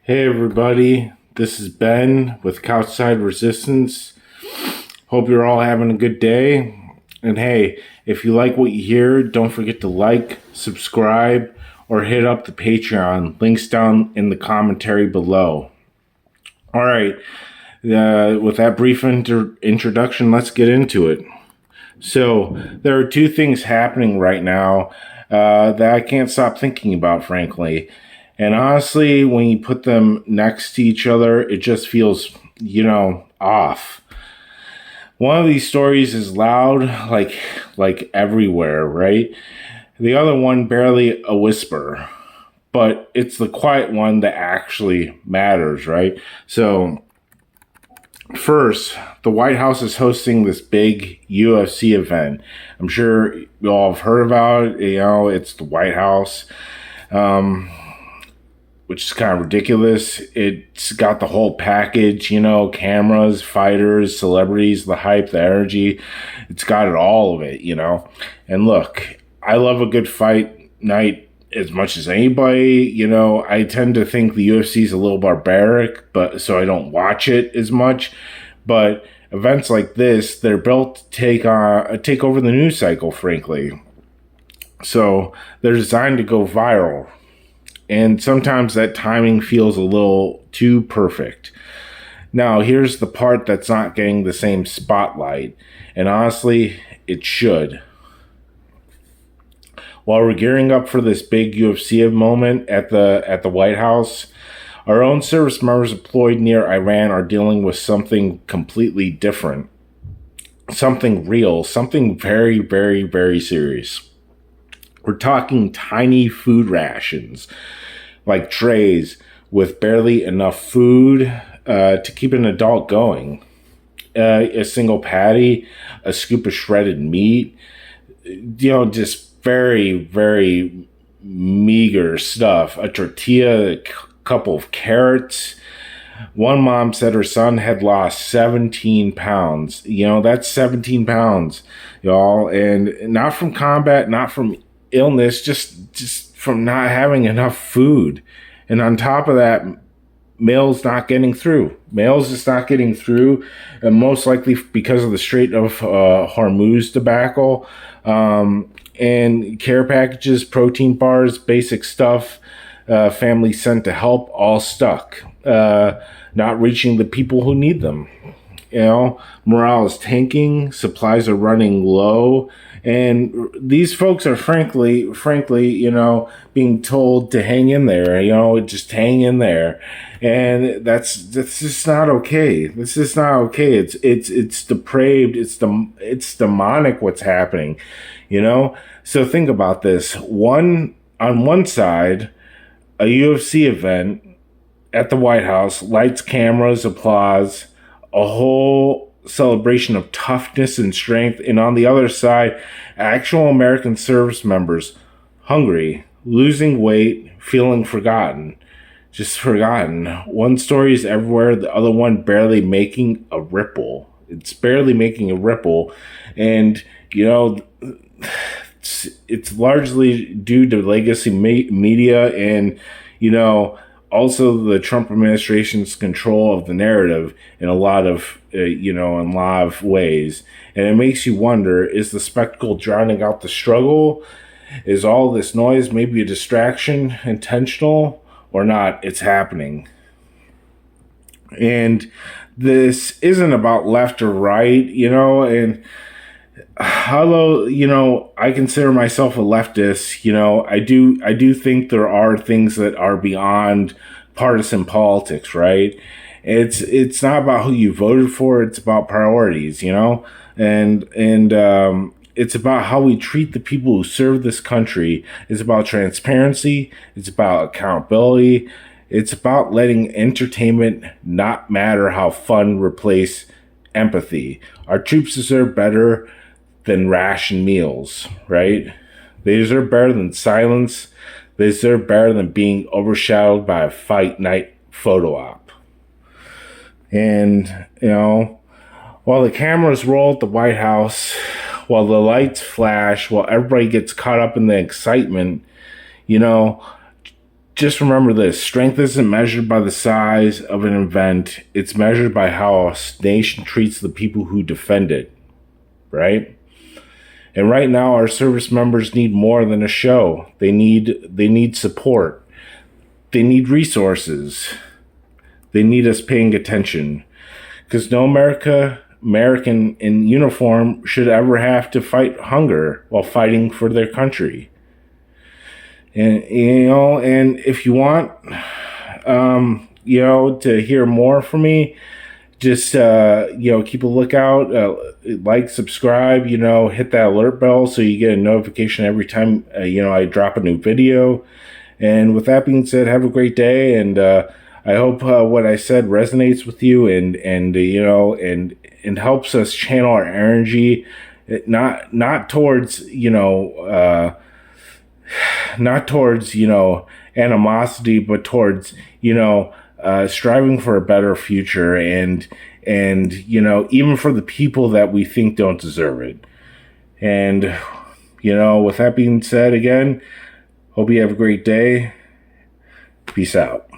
Hey everybody, this is Ben with Couchside Resistance. Hope you're all having a good day. And hey, if you like what you hear, don't forget to like, subscribe, or hit up the Patreon. Links down in the commentary below. All right, with that brief introduction, let's get into it. So, there are two things happening right now that I can't stop thinking about, frankly. And honestly, when you put them next to each other, it just feels, off. One of these stories is loud, like everywhere, right? The other one, barely a whisper. But it's the quiet one that actually matters, right? So, first, the White House is hosting this big UFC event. I'm sure you all have heard about it. It's the White House. Which is kind of ridiculous. It's got the whole package, cameras, fighters, celebrities, the hype, the energy. It's got it, all of it, And look, I love a good fight night as much as anybody. I tend to think the UFC is a little barbaric, so I don't watch it as much. But events like this, they're built to take over the news cycle, frankly. So they're designed to go viral. And sometimes that timing feels a little too perfect. Now, here's the part that's not getting the same spotlight. And honestly, it should. While we're gearing up for this big UFC moment at the White House, our own service members deployed near Iran are dealing with something completely different. Something real, something very, very, very serious. We're talking tiny food rations, like trays with barely enough food to keep an adult going. A single patty, a scoop of shredded meat, just very, very meager stuff. A tortilla, a couple of carrots. One mom said her son had lost 17 pounds. That's 17 pounds, y'all. And not from combat, not from illness, just from not having enough food. And on top of that, mail's not getting through. Mail's just not getting through, and most likely because of the Strait of Hormuz debacle. And care packages, protein bars, basic stuff, families sent to help, all stuck, not reaching the people who need them. Morale is tanking, supplies are running low, and these folks are frankly, being told to hang in there, just hang in there. And that's just not okay. This is not okay. It's depraved. It's demonic what's happening, So think about this. On one side, a UFC event at the White House, lights, cameras, applause, a whole celebration of toughness and strength. And on the other side, actual American service members, hungry, losing weight, feeling forgotten. Just forgotten. One story is everywhere, the other one barely making a ripple. It's barely making a ripple. And, it's largely due to legacy media and, also the Trump administration's control of the narrative in a lot of ways. And it makes you wonder, is the spectacle drowning out the struggle? Is all this noise maybe a distraction, intentional or not? It's happening. And this isn't about left or right, and although, I consider myself a leftist, I do think there are things that are beyond partisan politics, right? It's not about who you voted for, it's about priorities, and it's about how we treat the people who serve this country. It's about transparency, it's about accountability, it's about letting entertainment not matter how fun replace empathy. Our troops deserve better than ration meals, right? They deserve better than silence. They deserve better than being overshadowed by a fight night photo op. And, while the cameras roll at the White House, while the lights flash, while everybody gets caught up in the excitement, just remember this: strength isn't measured by the size of an event, it's measured by how a nation treats the people who defend it, right? And right now, our service members need more than a show. They need support. They need resources. They need us paying attention. Because no American in uniform should ever have to fight hunger while fighting for their country. And and if you want, to hear more from me, just keep a lookout, like, subscribe, hit that alert bell so you get a notification every time I drop a new video. And with that being said, have a great day, and I hope what I said resonates with you, and helps us channel our energy, not towards animosity, but towards striving for a better future, and even for the people that we think don't deserve it. And with that being said, again, hope you have a great day. Peace out.